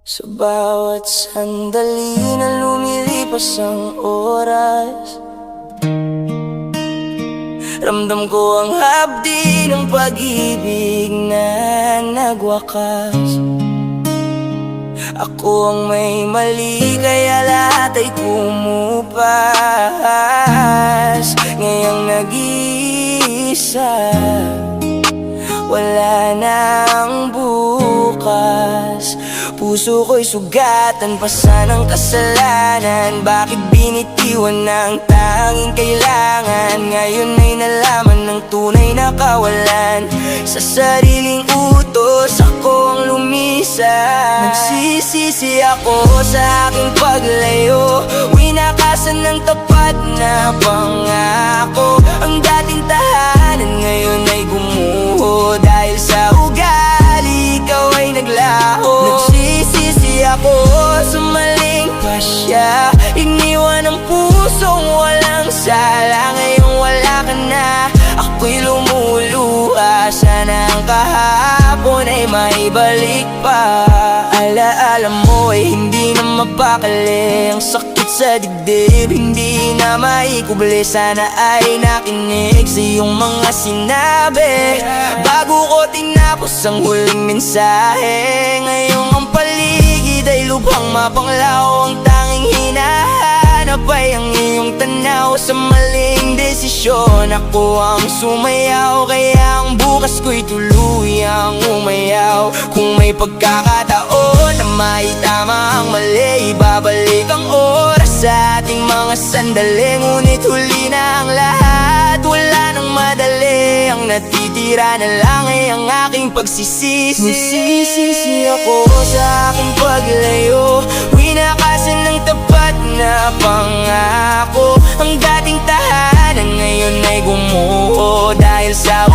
Sa bawat sandali na lumilipas ang oras, ramdam ko ang hapdi ng pag-ibig na nagwakas. Ako ang may mali kaya lahat ay kumupas. Ngayong nag-iisa, wala nang bukas. Puso ko'y sugatan pa sanang kasalanan. Bakit binitiwan ng tanging kailangan? Ngayon ay nalaman ng tunay na kawalan. Sa sariling utos ako ang lumisan. Nagsisisi ako sa aking paglayo. Winakasan ng tapat na pangako. Ang dating tahanan ngayon ay gumuho. Dahil sa ugali ikaw ay naglaho. Nagsisisi ako sa maling pasya. Iniwan ang pusong walang sala. Ngayong wala ka na, ako'y lumuluha. Sana ang kahapon ay maibalik pa. Alaala mo ay hindi na mapakali. Ang sakit sa dibdib hindi na maikubli. Sana ay nakinig sa iyong mga sinabi bago ko tinapos ang huling mensahe. Ngayong ang paligid ay lubhang mapanglaw. Ang tanging hinahanap ay ang iyong tanaw. Sa maling desisyon ako ang sumayaw. Kaya ang bukas ko'y tuluyang umayaw. Kung may pagkakataon na maitama ang mali, ibabalik ang oras sa ating mga sandali. Ngunit huli na ang lahat, wala nang madali. Ang natitira na lang ay ang aking pagsisisi. Nagsisisi ako sa aking paglayo. Winakasan ng tapat na pangako. Ang dating tahanan ngayon ay gumuho. Dahil sa